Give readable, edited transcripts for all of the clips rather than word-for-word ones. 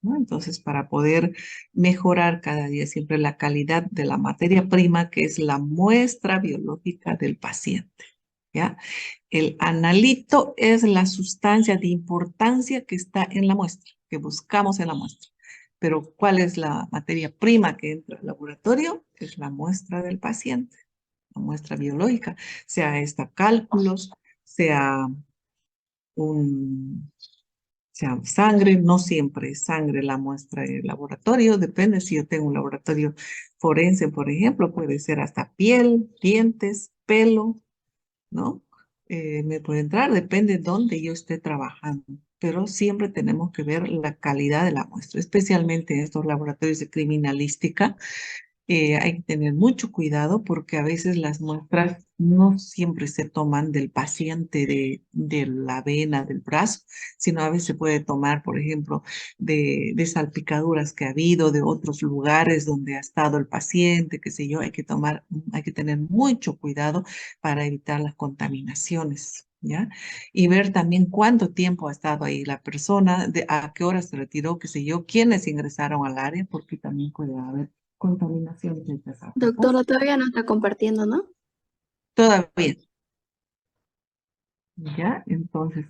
¿no? Entonces, para poder mejorar cada día siempre la calidad de la materia prima, que es la muestra biológica del paciente, ¿ya? El analito es la sustancia de importancia que está en la muestra, que buscamos en la muestra. Pero ¿cuál es la materia prima que entra al laboratorio? Es la muestra del paciente, la muestra biológica, sea esta cálculos, sea un sea sangre, no siempre es sangre la muestra del laboratorio, depende si yo tengo un laboratorio forense, por ejemplo, puede ser hasta piel, dientes, pelo, ¿no? Me puede entrar, depende de dónde yo esté trabajando, pero siempre tenemos que ver la calidad de la muestra, especialmente en estos laboratorios de criminalística. Hay que tener mucho cuidado porque a veces las muestras no siempre se toman del paciente de la vena, del brazo, sino a veces se puede tomar, por ejemplo, de salpicaduras que ha habido, de otros lugares donde ha estado el paciente, qué sé yo, hay que tener mucho cuidado para evitar las contaminaciones. ¿Ya? Y ver también cuánto tiempo ha estado ahí la persona, a qué hora se retiró, qué sé yo, quiénes ingresaron al área, porque también puede haber contaminación de estas aguas. Doctora, todavía no está compartiendo, ¿no? Todavía, ¿ya? Entonces,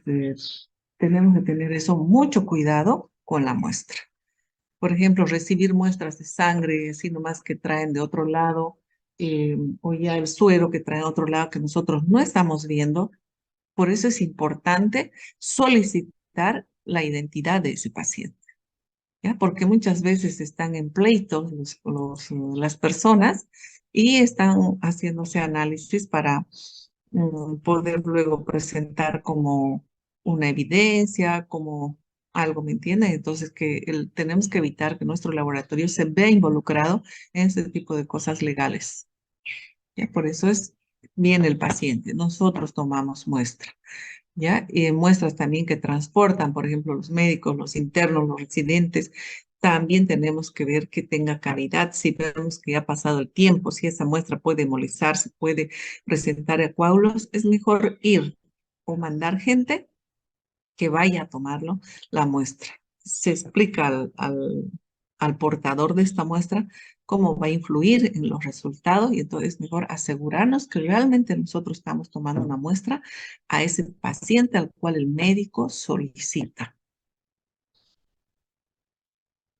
tenemos que tener eso mucho cuidado con la muestra. Por ejemplo, recibir muestras de sangre, así nomás que traen de otro lado, o ya el suero que traen de otro lado que nosotros no estamos viendo. Por eso es importante solicitar la identidad de ese paciente, ¿ya? Porque muchas veces están en pleitos las personas y están haciéndose análisis para poder luego presentar como una evidencia, como algo, ¿me entienden? Entonces, tenemos que evitar que nuestro laboratorio se vea involucrado en ese tipo de cosas legales, ¿ya? Por eso viene el paciente, nosotros tomamos muestra. ¿Ya? Y muestras también que transportan, por ejemplo, los médicos, los internos, los residentes. También tenemos que ver que tenga calidad. Si vemos que ya ha pasado el tiempo, si esa muestra puede hemolizarse, puede presentar coágulos, es mejor ir o mandar gente que vaya a tomarlo la muestra. Se explica al portador de esta muestra cómo va a influir en los resultados y entonces es mejor asegurarnos que realmente nosotros estamos tomando una muestra a ese paciente al cual el médico solicita.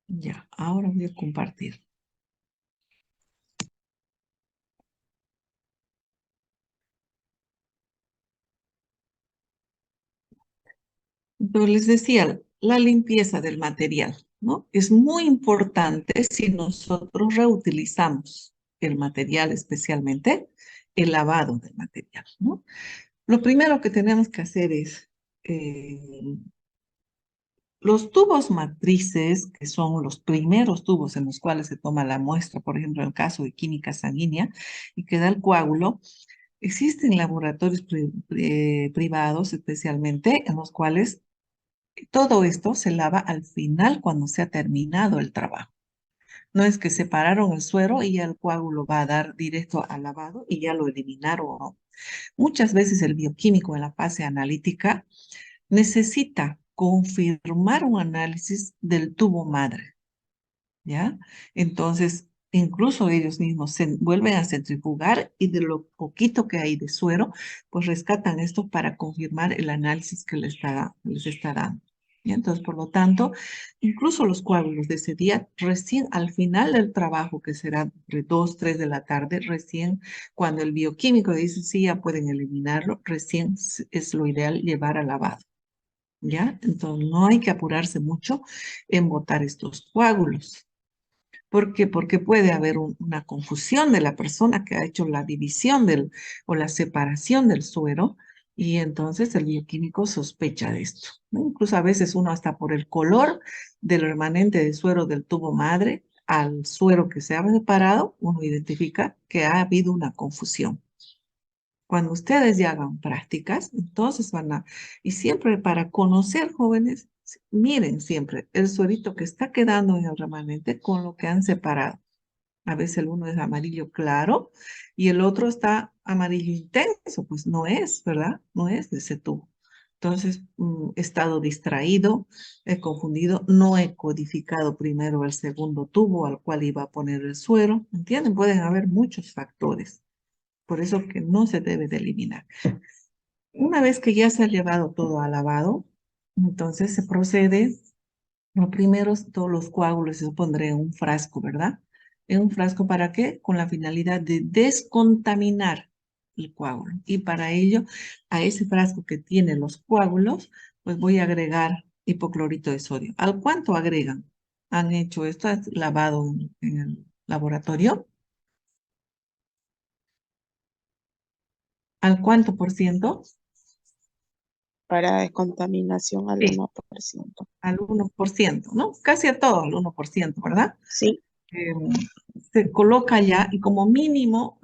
Ya, ahora voy a compartir. Entonces les decía, la limpieza del material, ¿no? Es muy importante si nosotros reutilizamos el material, especialmente el lavado del material, ¿no? Lo primero que tenemos que hacer es los tubos matrices, que son los primeros tubos en los cuales se toma la muestra, por ejemplo, en el caso de química sanguínea, y que da el coágulo, existen laboratorios privados especialmente en los cuales todo esto se lava al final cuando se ha terminado el trabajo. No es que separaron el suero y ya el coágulo va a dar directo al lavado y ya lo eliminaron o no. Muchas veces el bioquímico en la fase analítica necesita confirmar un análisis del tubo madre, ¿ya? Entonces, incluso ellos mismos se vuelven a centrifugar y de lo poquito que hay de suero, pues rescatan esto para confirmar el análisis que les está dando. ¿Ya? Entonces, por lo tanto, incluso los coágulos de ese día, recién al final del trabajo, que será de 2, 3 de la tarde, recién cuando el bioquímico dice sí, ya pueden eliminarlo, recién es lo ideal llevar a lavado. ¿Ya? Entonces no hay que apurarse mucho en botar estos coágulos. ¿Por qué? Porque puede haber una confusión de la persona que ha hecho la división o la separación del suero y entonces el bioquímico sospecha de esto, ¿no? Incluso a veces uno hasta por el color del remanente de suero del tubo madre al suero que se ha separado, uno identifica que ha habido una confusión. Cuando ustedes ya hagan prácticas, entonces y siempre para conocer jóvenes, miren siempre el suerito que está quedando en el remanente con lo que han separado. A veces el uno es amarillo claro y el otro está amarillo intenso, pues no es, ¿verdad? No es de ese tubo. Entonces, he estado distraído, he confundido, no he codificado primero el segundo tubo al cual iba a poner el suero. ¿Entienden? Pueden haber muchos factores. Por eso que no se debe de eliminar. Una vez que ya se ha llevado todo a lavado, entonces se procede, lo primero, todos los coágulos se pondré en un frasco, ¿verdad? ¿En un frasco para qué? Con la finalidad de descontaminar el coágulo. Y para ello, a ese frasco que tiene los coágulos, pues voy a agregar hipoclorito de sodio. ¿Al cuánto agregan? ¿Han hecho esto? ¿Has lavado en el laboratorio? ¿Al cuánto por ciento? Para descontaminación al Sí, 1%. al 1%, ¿no? Casi a todo al 1%, ¿verdad? Sí, eh, Se coloca ya y como mínimo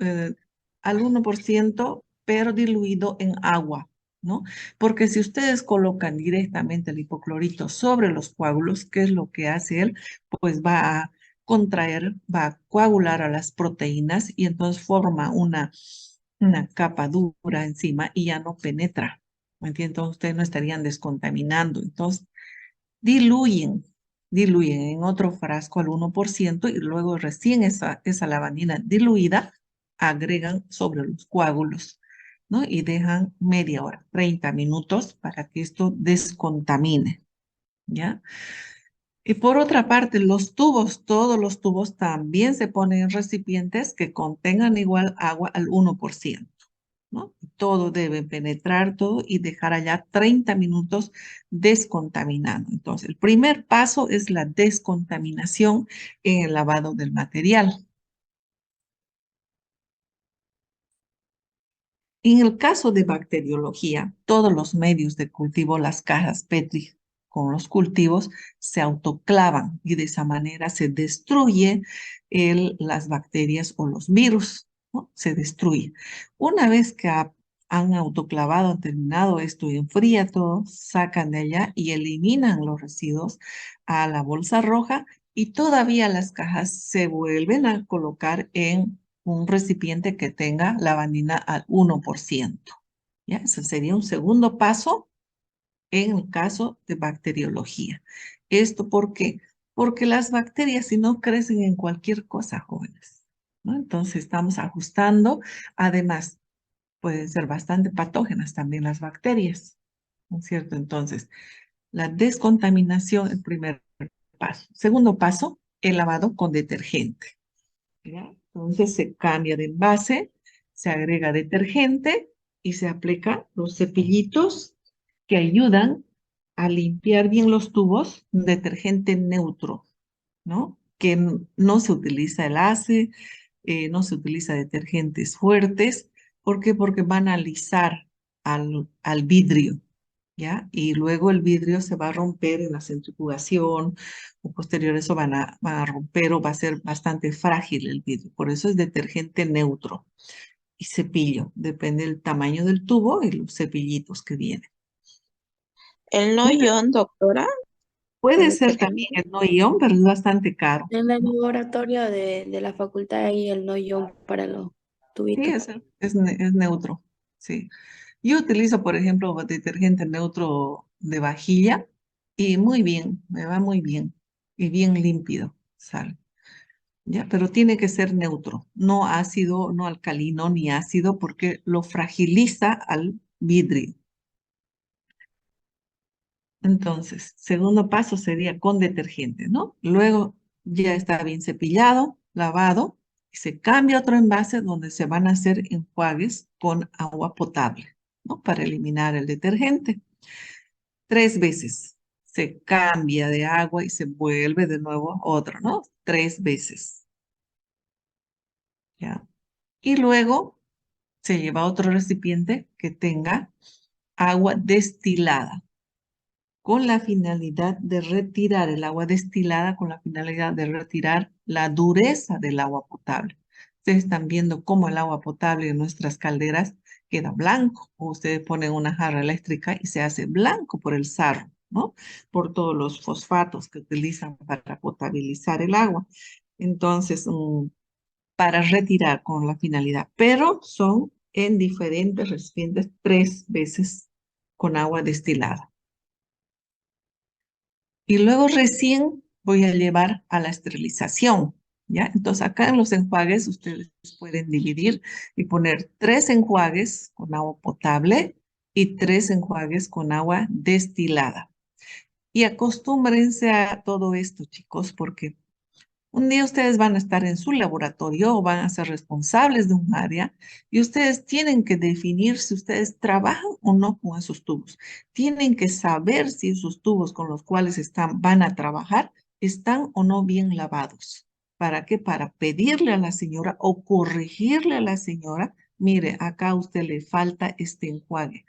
al 1%, pero diluido en agua, ¿no? Porque si ustedes colocan directamente el hipoclorito sobre los coágulos, ¿qué es lo que hace él? Pues va a contraer, va a coagular a las proteínas y entonces forma una capa dura encima y ya no penetra. ¿Me entienden? Entonces ustedes no estarían descontaminando. Entonces, diluyen, diluyen en otro frasco al 1% y luego recién esa lavandina diluida agregan sobre los coágulos, ¿no? Y dejan media hora, 30 minutos para que esto descontamine, ¿ya? Y por otra parte, los tubos, todos los tubos también se ponen en recipientes que contengan igual agua al 1%. ¿No? Todo debe penetrar todo y dejar allá 30 minutos descontaminando. Entonces, el primer paso es la descontaminación en el lavado del material. En el caso de bacteriología, todos los medios de cultivo, las cajas Petri con los cultivos, se autoclavan y de esa manera se destruye las bacterias o los virus, ¿no? Se destruye. Una vez que han autoclavado, han terminado esto y enfría todo, sacan de allá y eliminan los residuos a la bolsa roja y todavía las cajas se vuelven a colocar en un recipiente que tenga lavandina al 1%. ¿Ya? Ese sería un segundo paso en el caso de bacteriología. ¿Esto por qué? Porque las bacterias si no crecen en cualquier cosa, jóvenes, ¿no? Entonces estamos ajustando. Además, pueden ser bastante patógenas también las bacterias, ¿no es cierto? Entonces, la descontaminación, el primer paso. Segundo paso, el lavado con detergente. ¿Ya? Entonces se cambia de envase, se agrega detergente y se aplican los cepillitos que ayudan a limpiar bien los tubos, un detergente neutro, ¿no? Que no se utiliza el ACE, no se utiliza detergentes fuertes. ¿Por qué? Porque van a alisar al vidrio, ¿ya? Y luego el vidrio se va a romper en la centrifugación o posterior a eso van a romper o va a ser bastante frágil el vidrio. Por eso es detergente neutro y cepillo. Depende del tamaño del tubo y los cepillitos que vienen. el no Una- ion, doctora, Puede el ser también detergente. el no ion, pero es bastante caro, En el ¿no? laboratorio de la facultad hay el no ion para los Sí, tubitos. es neutro, sí. Yo utilizo, por ejemplo, detergente neutro de vajilla y muy bien, me va muy bien y bien límpido sale. ¿Ya? Pero tiene que ser neutro, no ácido, no alcalino ni ácido porque lo fragiliza al vidrio. Entonces, segundo paso sería con detergente, ¿no? Luego ya está bien cepillado, lavado, y se cambia a otro envase donde se van a hacer enjuagues con agua potable, ¿no? Para eliminar el detergente. 3 veces se cambia de agua y se vuelve de nuevo otro, ¿no? 3 veces, ¿ya? Y luego se lleva a otro recipiente que tenga agua destilada con la finalidad de retirar el agua destilada, con la finalidad de retirar la dureza del agua potable. Ustedes están viendo cómo el agua potable en nuestras calderas queda blanco, o ustedes ponen una jarra eléctrica y se hace blanco por el sarro, ¿no? Por todos los fosfatos que utilizan para potabilizar el agua. Entonces, para retirar con la finalidad, pero son en diferentes recipientes 3 veces con agua destilada. Y luego recién voy a llevar a la esterilización, ¿ya? Entonces acá en los enjuagues ustedes pueden dividir y poner 3 enjuagues con agua potable y 3 enjuagues con agua destilada. Y acostúmbrense a todo esto, chicos, porque un día ustedes van a estar en su laboratorio o van a ser responsables de un área y ustedes tienen que definir si ustedes trabajan o no con esos tubos. Tienen que saber si esos tubos con los cuales van a trabajar están o no bien lavados. ¿Para qué? Para pedirle a la señora o corregirle a la señora, mire, acá a usted le falta este enjuague.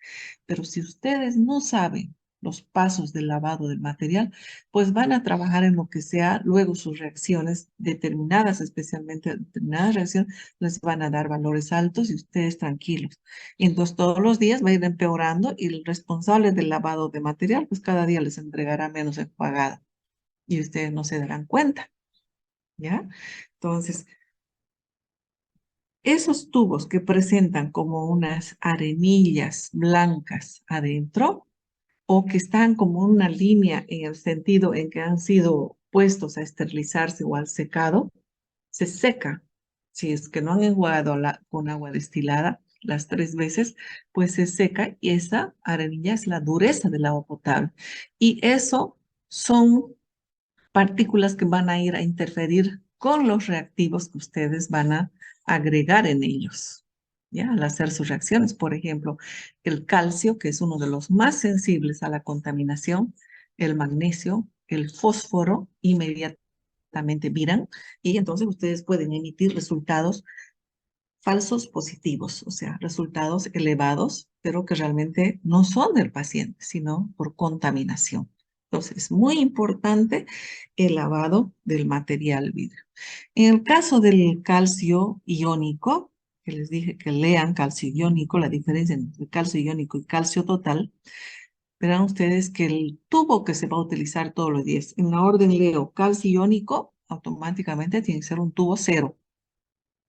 Pero si ustedes no saben los pasos del lavado del material, pues van a trabajar en lo que sea, luego sus reacciones determinadas, especialmente determinadas reacciones, les van a dar valores altos y ustedes tranquilos. Y entonces todos los días va a ir empeorando y el responsable del lavado de material, pues cada día les entregará menos enjuagada y ustedes no se darán cuenta, ¿ya? Entonces, esos tubos que presentan como unas arenillas blancas adentro, o que están como una línea en el sentido en que han sido puestos a esterilizarse o al secado, se seca. Si es que no han enjuagado con agua destilada las 3 veces, pues se seca y esa arenilla es la dureza del agua potable. Y eso son partículas que van a ir a interferir con los reactivos que ustedes van a agregar en ellos, ¿ya? Al hacer sus reacciones. Por ejemplo, el calcio, que es uno de los más sensibles a la contaminación, el magnesio, el fósforo, inmediatamente viran y entonces ustedes pueden emitir resultados falsos positivos, o sea, resultados elevados, pero que realmente no son del paciente, sino por contaminación. Entonces, es muy importante el lavado del material vidrio. En el caso del calcio iónico, que les dije que lean calcio iónico, la diferencia entre calcio iónico y calcio total, verán ustedes que el tubo que se va a utilizar todos los días, en la orden leo calcio iónico, automáticamente tiene que ser un tubo cero,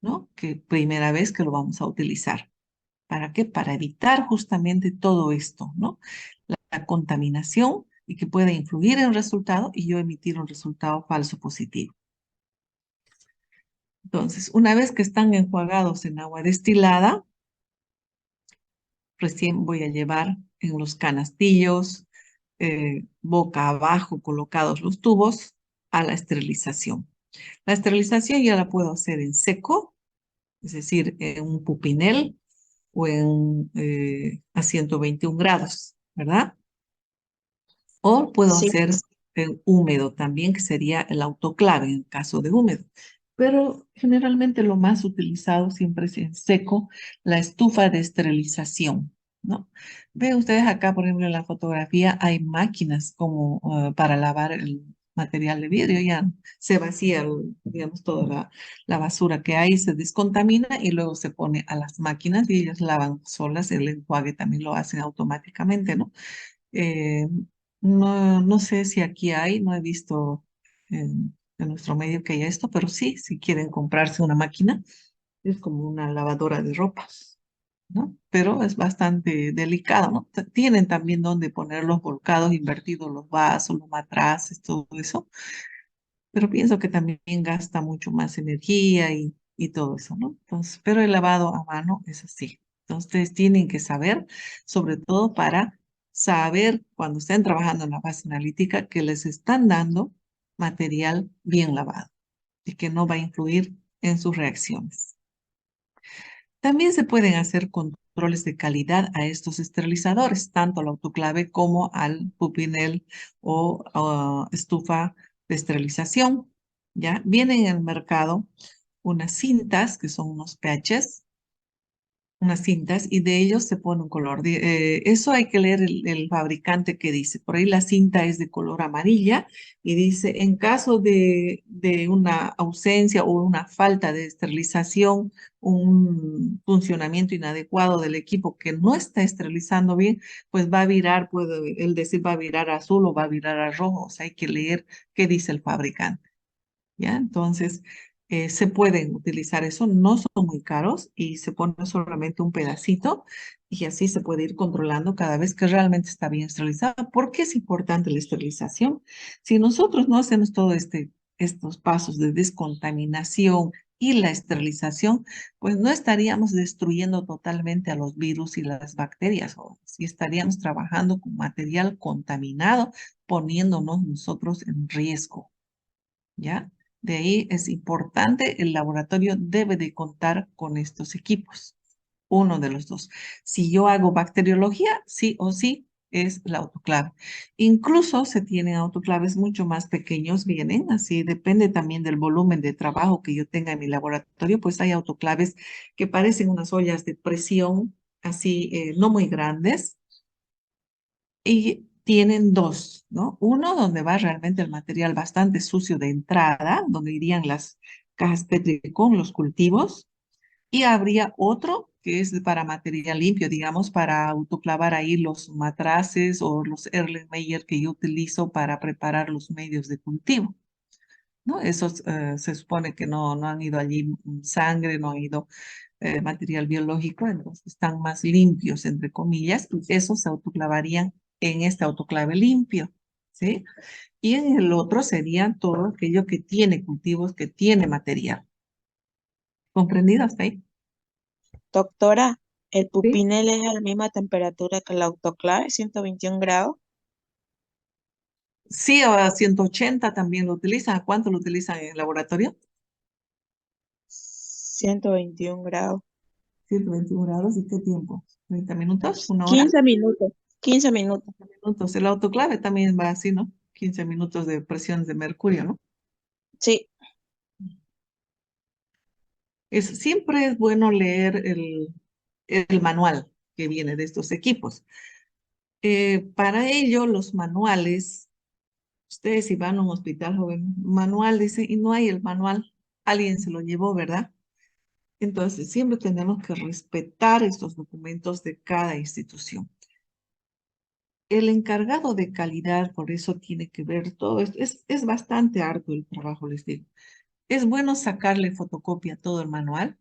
¿no? Que primera vez que lo vamos a utilizar. ¿Para qué? Para evitar justamente todo esto, ¿no? La contaminación y que pueda influir en el resultado y yo emitir un resultado falso positivo. Entonces, una vez que están enjuagados en agua destilada, recién voy a llevar en los canastillos, boca abajo colocados los tubos, a la esterilización. La esterilización ya la puedo hacer en seco, es decir, en un pupinel o a 121 grados, ¿verdad? O puedo Sí, hacer en húmedo también, que sería el autoclave en caso de húmedo. Pero generalmente lo más utilizado siempre es en seco, la estufa de esterilización, ¿no? Ven ustedes acá, por ejemplo, en la fotografía hay máquinas como para lavar el material de vidrio, ya se vacía, digamos, toda la basura que hay, se descontamina y luego se pone a las máquinas y ellas lavan solas, el enjuague también lo hacen automáticamente, ¿no? Eh, no sé si aquí hay, no he visto en nuestro medio que haya esto, pero sí, si quieren comprarse una máquina, es como una lavadora de ropa, ¿no? Pero es bastante delicado, ¿no? Tienen también donde poner los volcados, invertidos, los vasos, los matraces, todo eso, pero pienso que también gasta mucho más energía y todo eso, ¿no? Entonces, pero el lavado a mano es así. Entonces, ustedes tienen que saber, sobre todo para saber cuando estén trabajando en la base analítica que les están dando material bien lavado y que no va a influir en sus reacciones. También se pueden hacer controles de calidad a estos esterilizadores, tanto al autoclave como al pupinel o estufa de esterilización. ¿Ya? Vienen en el mercado unas cintas que son unos patches, unas cintas, y de ellos se pone un color. Eso hay que leer el fabricante que dice. Por ahí la cinta es de color amarilla y dice, en caso de una ausencia o una falta de esterilización, un funcionamiento inadecuado del equipo que no está esterilizando bien, pues va a virar, puede el decir va a virar a azul o va a virar a rojo. O sea, hay que leer qué dice el fabricante. ¿Ya? Entonces, se pueden utilizar eso, no son muy caros y se pone solamente un pedacito y así se puede ir controlando cada vez que realmente está bien esterilizado. ¿Por qué es importante la esterilización? Si nosotros no hacemos todo estos pasos de descontaminación y la esterilización, pues no estaríamos destruyendo totalmente a los virus y las bacterias, o si estaríamos trabajando con material contaminado, poniéndonos nosotros en riesgo, ¿ya? De ahí es importante, el laboratorio debe de contar con estos equipos, uno de los dos. Si yo hago bacteriología, sí o sí es la autoclave. Incluso se tienen autoclaves mucho más pequeños, vienen así, depende también del volumen de trabajo que yo tenga en mi laboratorio, pues hay autoclaves que parecen unas ollas de presión, así, no muy grandes, y tienen dos, ¿no? Uno donde va realmente el material bastante sucio de entrada, donde irían las cajas Petri con los cultivos, y habría otro que es para material limpio, digamos, para autoclavar ahí los matraces o los Erlenmeyer que yo utilizo para preparar los medios de cultivo, ¿no? Esos se supone que no han ido allí sangre, no han ido material biológico, entonces están más limpios, entre comillas, y esos se autoclavarían en este autoclave limpio, ¿sí? Y en el otro sería todo aquello que tiene cultivos, que tiene material. ¿Comprendido hasta ahí? Doctora, ¿el Sí. pupinel es a la misma temperatura que el autoclave, 121 grados? Sí, a 180 también lo utilizan. ¿A cuánto lo utilizan en el laboratorio? 121 grados. 121 grados. ¿Y qué tiempo? ¿30 minutos? ¿1 hora? 15 minutos. 15 minutos. 15 minutos. El autoclave también va así, ¿no? 15 minutos de presión de mercurio, ¿no? Sí. Siempre es bueno leer el manual que viene de estos equipos. Para ello, los manuales, ustedes si van a un hospital joven, manual dice, y no hay el manual, alguien se lo llevó, ¿verdad? Entonces, siempre tenemos que respetar estos documentos de cada institución. El encargado de calidad, por eso tiene que ver todo esto. Es bastante arduo el trabajo, les digo. Es bueno sacarle fotocopia a todo el manual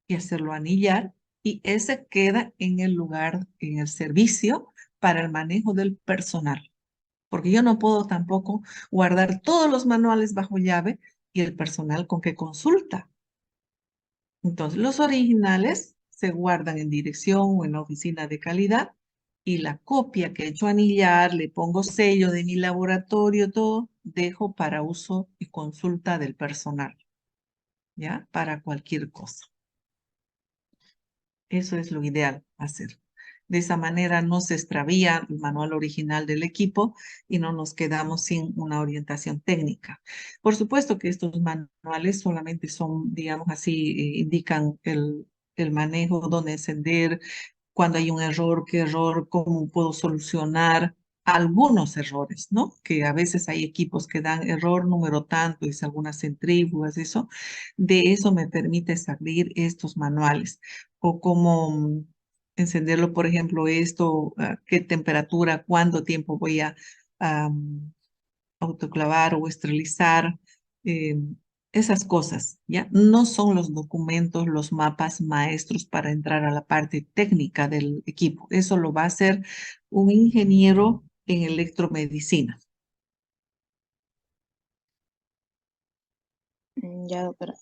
y hacerlo anillar, y ese queda en el lugar, en el servicio para el manejo del personal. Porque yo no puedo tampoco guardar todos los manuales bajo llave y el personal con qué consulta. Entonces, los originales se guardan en dirección o en la oficina de calidad y la copia que he hecho anillar, le pongo sello de mi laboratorio, todo, dejo para uso y consulta del personal, ¿ya? Para cualquier cosa. Eso es lo ideal hacer. De esa manera no se extravía el manual original del equipo y no nos quedamos sin una orientación técnica. Por supuesto que estos manuales solamente son, digamos así, indican el manejo, dónde encender, cuando hay un error, qué error, cómo puedo solucionar algunos errores, ¿no? Que a veces hay equipos que dan error número tanto, es algunas centrífugas, eso. De eso me permite salir estos manuales. O cómo encenderlo, por ejemplo, esto, qué temperatura, cuánto tiempo voy a autoclavar o esterilizar, eh, esas cosas, ¿ya? No son los documentos, los mapas maestros para entrar a la parte técnica del equipo. Eso lo va a hacer un ingeniero en electromedicina. Ya, doctora.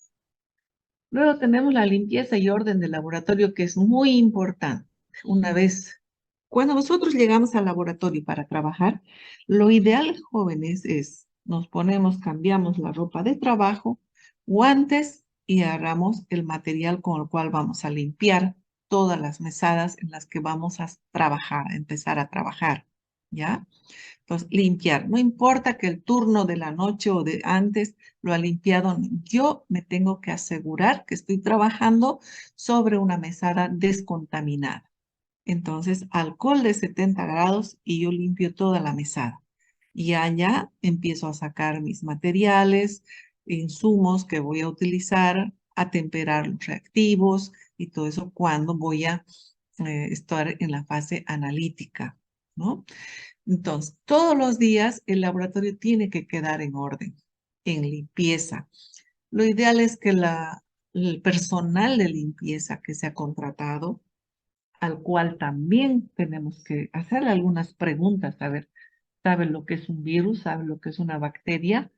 Luego tenemos la limpieza y orden del laboratorio, que es muy importante. Una vez, cuando nosotros llegamos al laboratorio para trabajar, lo ideal, jóvenes, es nos ponemos, cambiamos la ropa de trabajo, guantes y agarramos el material con el cual vamos a limpiar todas las mesadas en las que vamos a trabajar, a empezar a trabajar, ¿ya? Entonces, limpiar. No importa que el turno de la noche o de antes lo ha limpiado. Yo me tengo que asegurar que estoy trabajando sobre una mesada descontaminada. Entonces, alcohol de 70 grados y yo limpio toda la mesada. Y allá empiezo a sacar mis materiales, insumos que voy a utilizar, a temperar los reactivos y todo eso cuando voy a estar en la fase analítica, ¿no? Entonces, todos los días el laboratorio tiene que quedar en orden, en limpieza. Lo ideal es que el personal de limpieza que se ha contratado, al cual también tenemos que hacerle algunas preguntas, a ver, ¿sabe lo que es un virus? ¿Sabe lo que es una bacteria?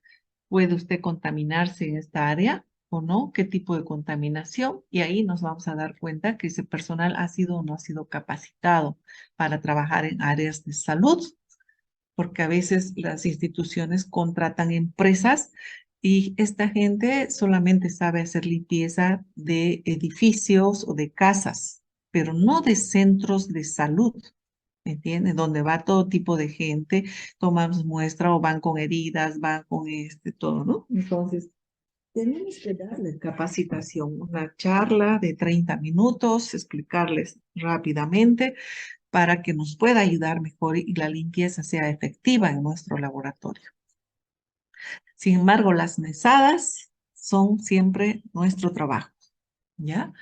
¿Puede usted contaminarse en esta área o no? ¿Qué tipo de contaminación? Y ahí nos vamos a dar cuenta que ese personal ha sido o no ha sido capacitado para trabajar en áreas de salud, porque a veces las instituciones contratan empresas y esta gente solamente sabe hacer limpieza de edificios o de casas, pero no de centros de salud. ¿Me entiendes? Donde va todo tipo de gente, tomamos muestra o van con heridas, van con todo, ¿no? Entonces, tenemos que darles capacitación, una charla de 30 minutos, explicarles rápidamente para que nos pueda ayudar mejor y la limpieza sea efectiva en nuestro laboratorio. Sin embargo, las mesadas son siempre nuestro trabajo, ¿ya?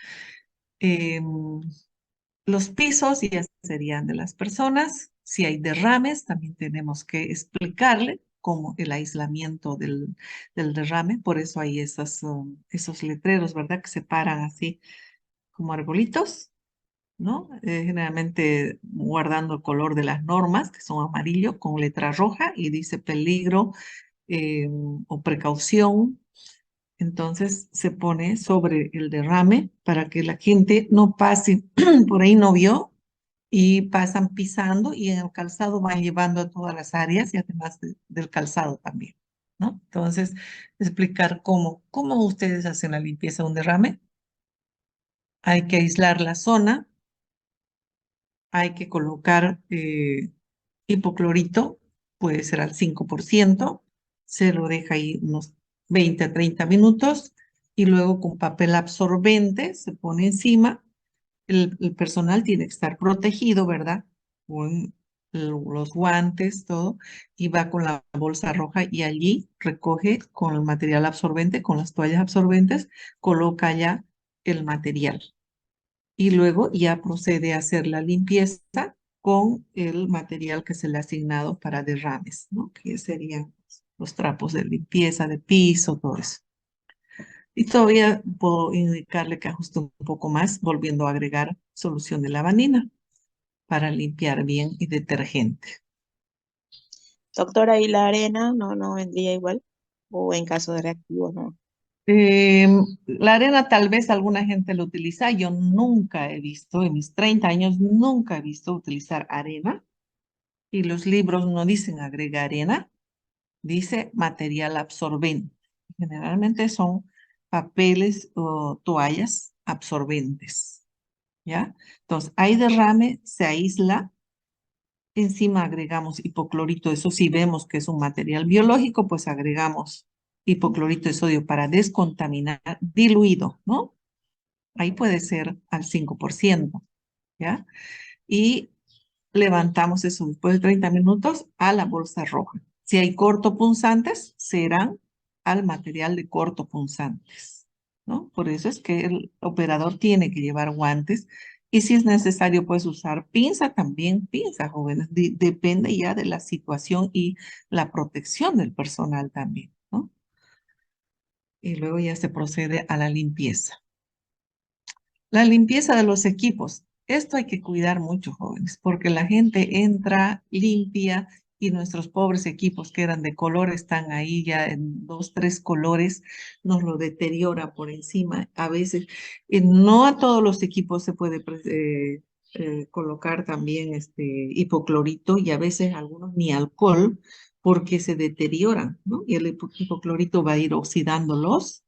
Los pisos ya serían de las personas. Si hay derrames, también tenemos que explicarle cómo el aislamiento del derrame. Por eso hay esos letreros, ¿verdad? Que se paran así como arbolitos, ¿no? Generalmente guardando el color de las normas, que son amarillo con letra roja y dice peligro o precaución. Entonces se pone sobre el derrame para que la gente no pase, por ahí no vio, y pasan pisando y en el calzado van llevando a todas las áreas y además del calzado también, ¿no? Entonces, explicar cómo ustedes hacen la limpieza de un derrame. Hay que aislar la zona, hay que colocar hipoclorito, puede ser al 5%, se lo deja ahí unos 20 a 30 minutos y luego con papel absorbente se pone encima. El personal tiene que estar protegido, ¿verdad? Con los guantes, todo, y va con la bolsa roja y allí recoge con el material absorbente, con las toallas absorbentes, coloca ya el material y luego ya procede a hacer la limpieza con el material que se le ha asignado para derrames, ¿no? Que serían los trapos de limpieza de piso, todo eso. Y todavía puedo indicarle que ajuste un poco más, volviendo a agregar solución de lavanina para limpiar bien y detergente. Doctora, ¿y la arena no vendría igual? ¿O en caso de reactivos, no? La arena tal vez alguna gente lo utiliza, yo nunca he visto, en mis 30 años nunca he visto utilizar arena y los libros no dicen agrega arena, dice material absorbente. Generalmente son papeles o toallas absorbentes, ¿ya? Entonces, hay derrame, se aísla, encima agregamos hipoclorito, eso sí vemos que es un material biológico, pues agregamos hipoclorito de sodio para descontaminar diluido, ¿no? Ahí puede ser al 5%, ¿ya? Y levantamos eso después de 30 minutos a la bolsa roja. Si hay cortopunzantes, serán al material de cortopunzantes, ¿no? Por eso es que el operador tiene que llevar guantes y si es necesario, puedes usar pinza también, pinza, jóvenes. Depende ya de la situación y la protección del personal también, ¿no? Y luego ya se procede a la limpieza. La limpieza de los equipos. Esto hay que cuidar mucho, jóvenes, porque la gente entra limpia y nuestros pobres equipos que eran de color están ahí ya en 2, 3 colores, nos lo deteriora por encima. A veces, no a todos los equipos se puede colocar también hipoclorito y a veces algunos ni alcohol porque se deterioran, ¿no? Y el hipoclorito va a ir oxidándolos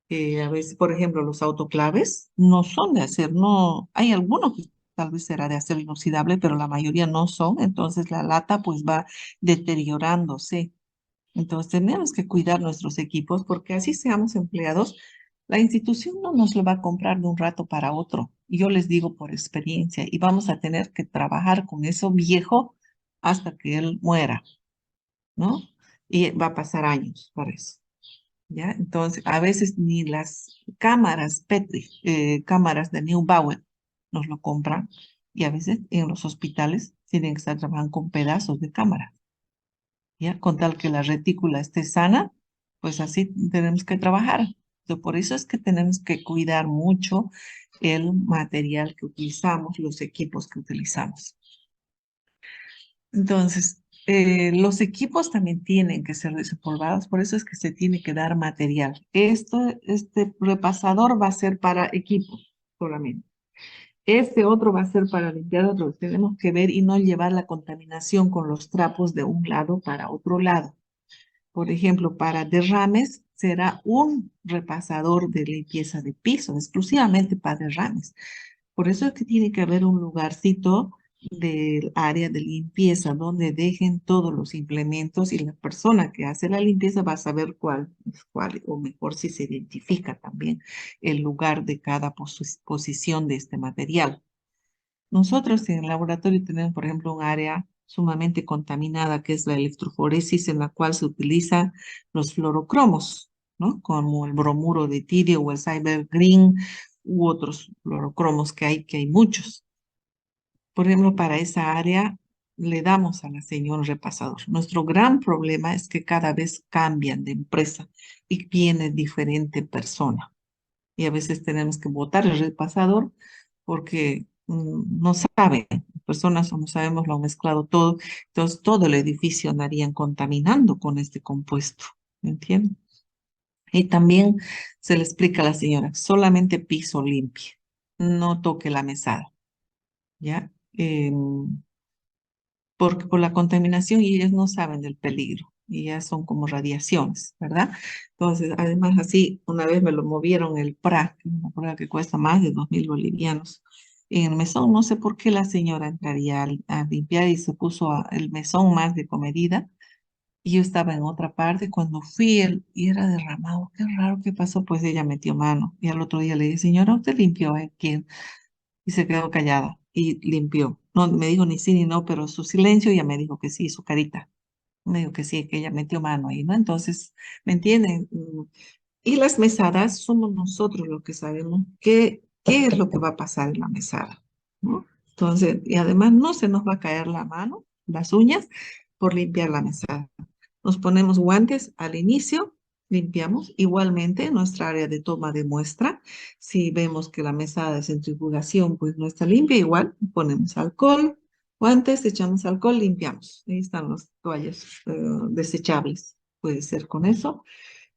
a veces, por ejemplo, los autoclaves no son de acero, no, hay algunos que tal vez será de acero inoxidable, pero la mayoría no son, entonces la lata pues va deteriorándose. Entonces tenemos que cuidar nuestros equipos porque así seamos empleados, la institución no nos lo va a comprar de un rato para otro. Y yo les digo por experiencia, y vamos a tener que trabajar con eso viejo hasta que él muera, ¿no? Y va a pasar años para eso. ¿Ya? Entonces, a veces ni las cámaras Petri, cámaras de Neubauer nos lo compran y a veces en los hospitales tienen que estar trabajando con pedazos de cámara, ¿ya? Con tal que la retícula esté sana pues así tenemos que trabajar. Entonces, por eso es que tenemos que cuidar mucho el material que utilizamos, los equipos que utilizamos. Entonces, los equipos también tienen que ser desempolvados, por eso es que se tiene que dar material. Este repasador va a ser para equipo solamente. Este otro va a ser para limpiar otro. Tenemos que ver y no llevar la contaminación con los trapos de un lado para otro lado. Por ejemplo, para derrames será un repasador de limpieza de piso, exclusivamente para derrames. Por eso es que tiene que haber un lugarcito del área de limpieza donde dejen todos los implementos y la persona que hace la limpieza va a saber cuál es cuál, o mejor si se identifica también el lugar de cada posición de este material. Nosotros en el laboratorio tenemos, por ejemplo, un área sumamente contaminada que es la electroforesis en la cual se utilizan los fluorocromos, ¿no? Como el bromuro de tirio o el cyber green u otros fluorocromos que hay muchos. Por ejemplo, para esa área le damos a la señora un repasador. Nuestro gran problema es que cada vez cambian de empresa y viene diferente persona. Y a veces tenemos que botar el repasador porque no saben, personas o no sabemos, lo han mezclado todo, entonces todo el edificio andarían contaminando con este compuesto, ¿me entienden? Y también se le explica a la señora, solamente piso limpio, no toque la mesada, ¿ya? Porque por la contaminación y ellos no saben del peligro y ya son como radiaciones, ¿verdad? Entonces, además así, una vez me lo movieron el PRA, una prueba que cuesta más de 2.000 bolivianos. En el mesón, no sé por qué la señora entraría a limpiar y se puso el mesón más de comedida. Y yo estaba en otra parte, cuando fui y era derramado, qué raro, ¿qué pasó? Pues ella metió mano. Y al otro día le dije, señora, ¿usted limpió aquí? Y se quedó callada y limpió. No me dijo ni sí ni no, pero su silencio ya me dijo que sí, su carita. Me dijo que sí, que ella metió mano ahí, ¿no? Entonces, ¿me entienden? Y las mesadas somos nosotros los que sabemos qué es lo que va a pasar en la mesada, ¿no? Entonces, y además no se nos va a caer la mano, las uñas, por limpiar la mesada. Nos ponemos guantes al inicio, limpiamos. Igualmente, nuestra área de toma de muestra, si vemos que la mesada de centrifugación pues no está limpia, igual ponemos alcohol, guantes, echamos alcohol, limpiamos. Ahí están las toallas desechables, puede ser con eso.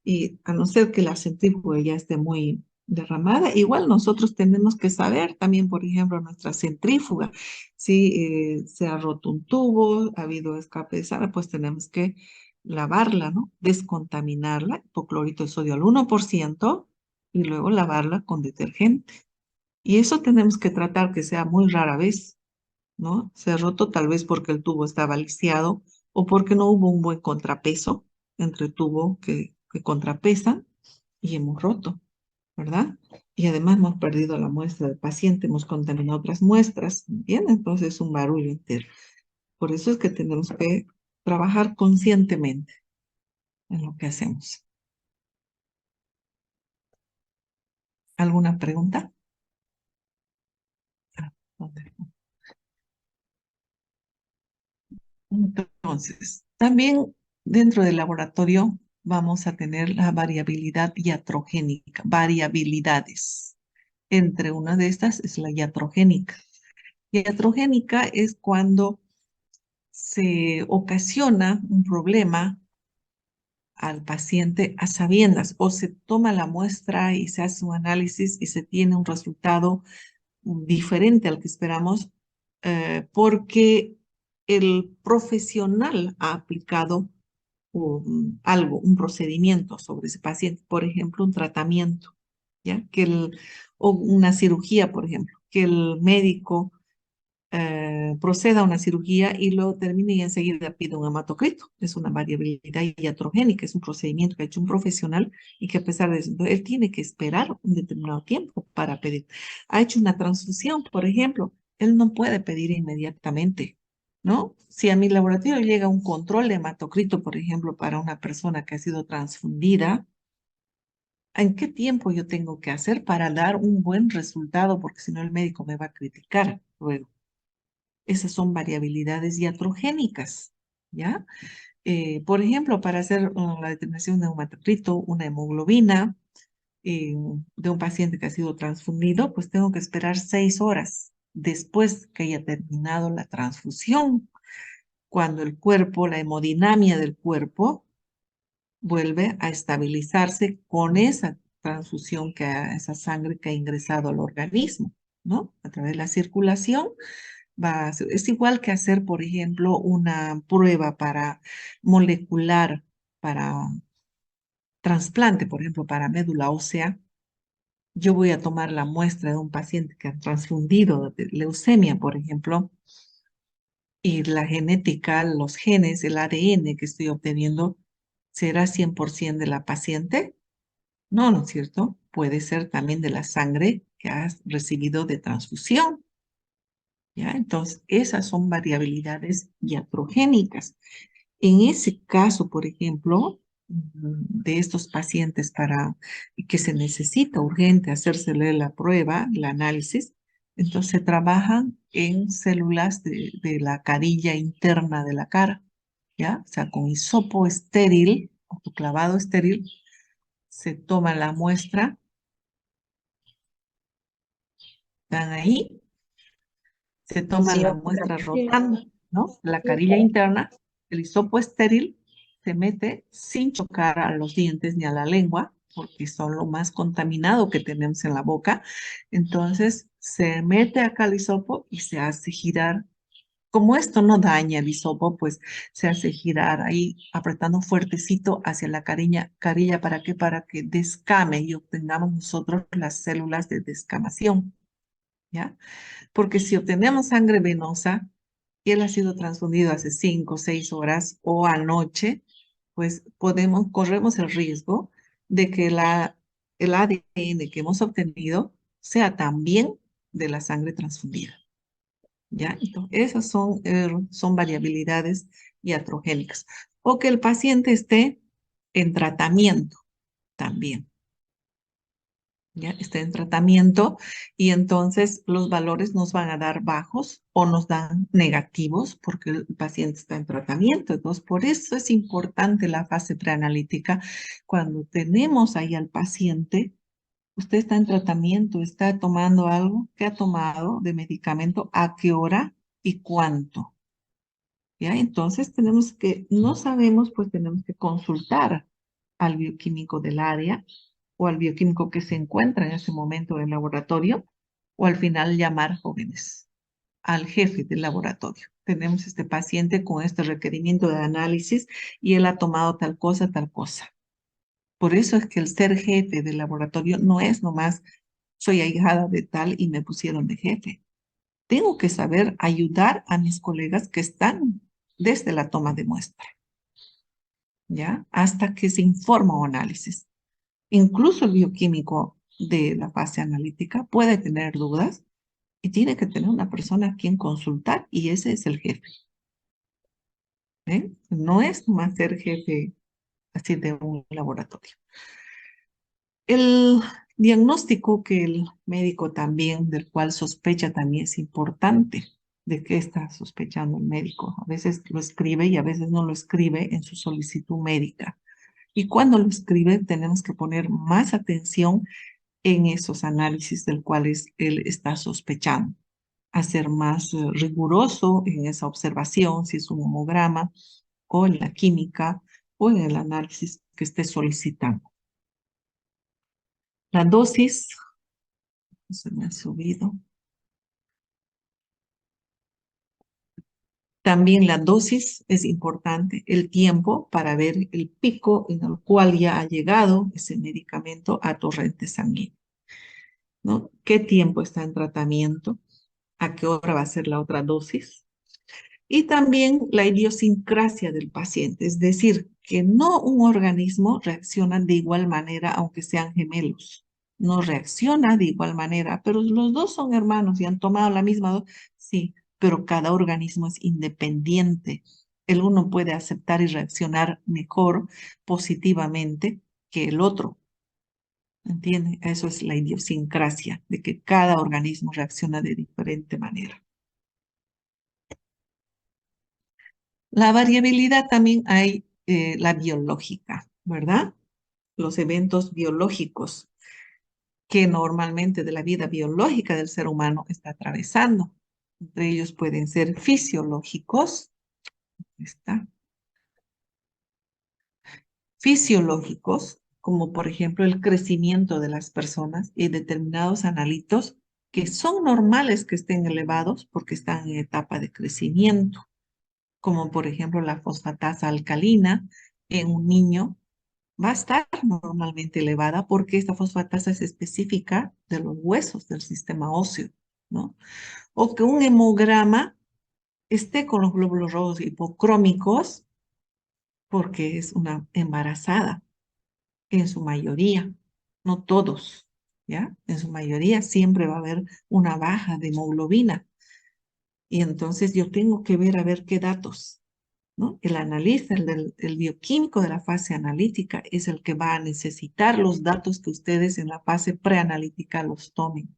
Y a no ser que la centrífuga ya esté muy derramada, igual nosotros tenemos que saber también, por ejemplo, nuestra centrífuga, si se ha roto un tubo, ha habido escape de sangre, pues tenemos que lavarla, ¿no? Descontaminarla, hipoclorito de sodio al 1% y luego lavarla con detergente. Y eso tenemos que tratar que sea muy rara vez, ¿no? Se ha roto tal vez porque el tubo estaba lisiado o porque no hubo un buen contrapeso entre el tubo que contrapesa y hemos roto, ¿verdad? Y además hemos perdido la muestra del paciente, hemos contaminado otras muestras, ¿bien? Entonces es un barullo entero. Por eso es que tenemos que trabajar conscientemente en lo que hacemos. ¿Alguna pregunta? Ah, ¿dónde? Entonces, también dentro del laboratorio vamos a tener la variabilidad iatrogénica, variabilidades. Entre una de estas es la iatrogénica. Iatrogénica es cuando se ocasiona un problema al paciente a sabiendas o se toma la muestra y se hace un análisis y se tiene un resultado diferente al que esperamos porque el profesional ha aplicado algo, un procedimiento sobre ese paciente, por ejemplo, un tratamiento, ¿ya? O una cirugía, por ejemplo, que el médico proceda a una cirugía y luego termine y enseguida pide un hematocrito. Es una variabilidad iatrogénica, es un procedimiento que ha hecho un profesional y que a pesar de eso, él tiene que esperar un determinado tiempo para pedir. Ha hecho una transfusión, por ejemplo, él no puede pedir inmediatamente, ¿no? Si a mi laboratorio llega un control de hematocrito, por ejemplo, para una persona que ha sido transfundida, ¿en qué tiempo yo tengo que hacer para dar un buen resultado? Porque si no, el médico me va a criticar luego. Esas son variabilidades iatrogénicas, ¿ya? Por ejemplo, para hacer la determinación de un hematocrito, una hemoglobina de un paciente que ha sido transfundido, pues tengo que esperar 6 horas después que haya terminado la transfusión, cuando el cuerpo, la hemodinamia del cuerpo, vuelve a estabilizarse con esa transfusión, esa sangre que ha ingresado al organismo, ¿no? A través de la circulación es igual que hacer, por ejemplo, una prueba para molecular, para trasplante, por ejemplo, para médula ósea. Yo voy a tomar la muestra de un paciente que ha transfundido de leucemia, por ejemplo, y la genética, los genes, el ADN que estoy obteniendo, ¿será 100% de la paciente? No, ¿no es cierto? Puede ser también de la sangre que has recibido de transfusión. ¿Ya? Entonces, esas son variabilidades iatrogénicas. En ese caso, por ejemplo, de estos pacientes para que se necesita urgente hacérsele la prueba, el análisis, entonces se trabajan en células de la carilla interna de la cara, ¿ya? O sea, con hisopo estéril, autoclavado estéril, se toma la muestra, están ahí, se toma Sí, la muestra Sí. rotando, ¿no? La carilla interna, el hisopo estéril se mete sin chocar a los dientes ni a la lengua, porque son lo más contaminado que tenemos en la boca. Entonces se mete acá el hisopo y se hace girar. Como esto no daña el hisopo, pues se hace girar ahí apretando fuertecito hacia la carilla. ¿Para qué? Para que descame y obtengamos nosotros las células de descamación, ¿ya? Porque si obtenemos sangre venosa y él ha sido transfundido hace 5 o 6 horas o anoche, pues corremos el riesgo de que el ADN que hemos obtenido sea también de la sangre transfundida. ¿Ya? Entonces, esas son variabilidades iatrogénicas. O que el paciente esté en tratamiento también. ¿Ya? Está en tratamiento y entonces los valores nos van a dar bajos o nos dan negativos porque el paciente está en tratamiento. Entonces, por eso es importante la fase preanalítica. Cuando tenemos ahí al paciente, usted está en tratamiento, está tomando algo, ¿qué ha tomado de medicamento? ¿A qué hora y cuánto? ¿Ya? Entonces tenemos que, no sabemos, pues tenemos que consultar al bioquímico del área o al bioquímico que se encuentra en ese momento en el laboratorio o al final llamar jóvenes al jefe del laboratorio. Tenemos este paciente con este requerimiento de análisis y él ha tomado tal cosa, tal cosa. Por eso es que el ser jefe del laboratorio no es nomás soy ahijada de tal y me pusieron de jefe. Tengo que saber ayudar a mis colegas que están desde la toma de muestra, ¿ya? Hasta que se informa o análisis. Incluso el bioquímico de la fase analítica puede tener dudas y tiene que tener una persona a quien consultar y ese es el jefe. ¿Eh? No es más ser jefe así de un laboratorio. El diagnóstico que el médico también, del cual sospecha, también es importante. ¿De qué está sospechando el médico? A veces lo escribe y a veces no lo escribe en su solicitud médica. Y cuando lo escribe, tenemos que poner más atención en esos análisis del cuales él está sospechando. Hacer más riguroso en esa observación, si es un homograma, o en la química, o en el análisis que esté solicitando. La dosis, se me ha subido. También la dosis es importante, el tiempo para ver el pico en el cual ya ha llegado ese medicamento a torrente sanguíneo, ¿no? ¿Qué tiempo está en tratamiento? ¿A qué hora va a ser la otra dosis? Y también la idiosincrasia del paciente, es decir, que no un organismo reacciona de igual manera aunque sean gemelos. No reacciona de igual manera, pero los dos son hermanos y han tomado la misma dosis. Sí, pero cada organismo es independiente. El uno puede aceptar y reaccionar mejor positivamente que el otro. ¿Entiende? Eso es la idiosincrasia, de que cada organismo reacciona de diferente manera. La variabilidad también hay la biológica, ¿verdad? Los eventos biológicos que normalmente de la vida biológica del ser humano está atravesando. Entre ellos pueden ser fisiológicos, está, fisiológicos, como por ejemplo el crecimiento de las personas y determinados analitos que son normales que estén elevados porque están en etapa de crecimiento, como por ejemplo la fosfatasa alcalina en un niño va a estar normalmente elevada porque esta fosfatasa es específica de los huesos del sistema óseo, ¿no? O que un hemograma esté con los glóbulos rojos hipocrómicos porque es una embarazada, en su mayoría, no todos, ¿ya? En su mayoría siempre va a haber una baja de hemoglobina. Y entonces yo tengo que ver a ver qué datos, ¿no? El analista, el bioquímico de la fase analítica es el que va a necesitar los datos que ustedes en la fase preanalítica los tomen,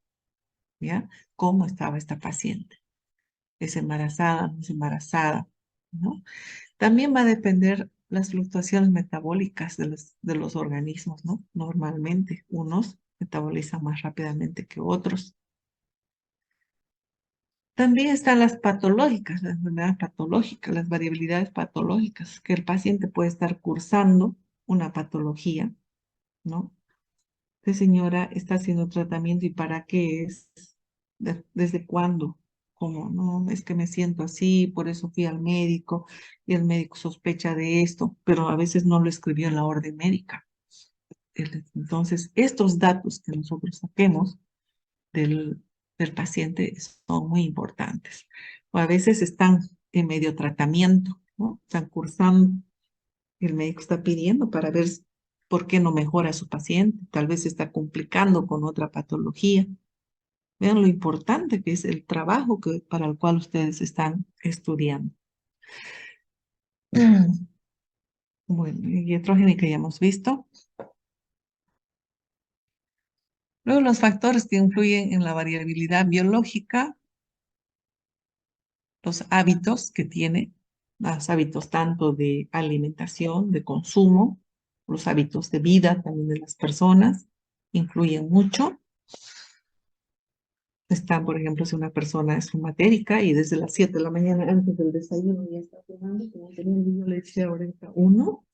¿ya? ¿Cómo estaba esta paciente? ¿Es embarazada? ¿No es embarazada? ¿No? También va a depender las fluctuaciones metabólicas de los organismos, ¿no? Normalmente, unos metabolizan más rápidamente que otros. También están las patológicas, las enfermedades patológicas, las variabilidades patológicas, que el paciente puede estar cursando una patología, ¿no? Esta señora está haciendo tratamiento y para qué es, desde cuándo, cómo, no, es que me siento así, por eso fui al médico y el médico sospecha de esto, pero a veces no lo escribió en la orden médica. Entonces, estos datos que nosotros saquemos del, del paciente son muy importantes. O a veces están en medio tratamiento, ¿no? Están cursando, el médico está pidiendo para ver por qué no mejora su paciente, tal vez se está complicando con otra patología. Vean lo importante que es el trabajo para el cual ustedes están estudiando. Bueno, iatrogénica ya hemos visto. Luego los factores que influyen en la variabilidad biológica, los hábitos que tiene, los hábitos tanto de alimentación, de consumo, los hábitos de vida también de las personas, influyen mucho. Está, por ejemplo, si una persona es fumatérica y desde las 7 de la mañana antes del desayuno ya está fumando, como tenía el niño le decía ahorita uno,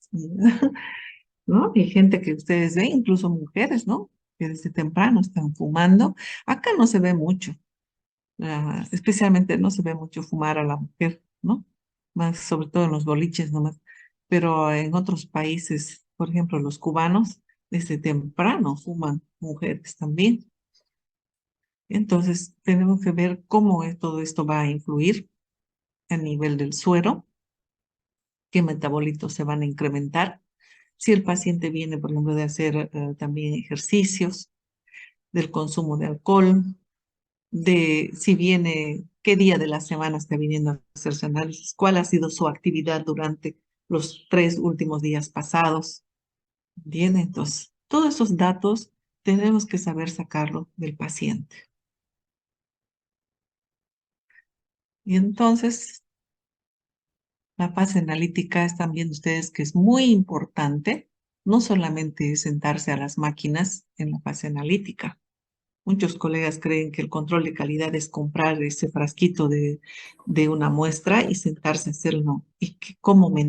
¿no? Y gente que ustedes ven, incluso mujeres, ¿no? Que desde temprano están fumando. Acá no se ve mucho, especialmente no se ve mucho fumar a la mujer, ¿no? Más sobre todo en los boliches nomás. Pero en otros países, por ejemplo, los cubanos, desde temprano fuman mujeres también. Entonces, tenemos que ver cómo todo esto va a influir a nivel del suero, qué metabolitos se van a incrementar. Si el paciente viene, por ejemplo, de hacer también ejercicios, del consumo de alcohol, de si viene, qué día de la semana está viniendo a hacerse análisis, cuál ha sido su actividad durante los 3 últimos días pasados. Bien, entonces, todos esos datos tenemos que saber sacarlo del paciente. Y entonces, la fase analítica están viendo ustedes que es muy importante, no solamente es sentarse a las máquinas en la fase analítica. Muchos colegas creen que el control de calidad es comprar ese frasquito de una muestra y sentarse a hacerlo. ¿Y cómo me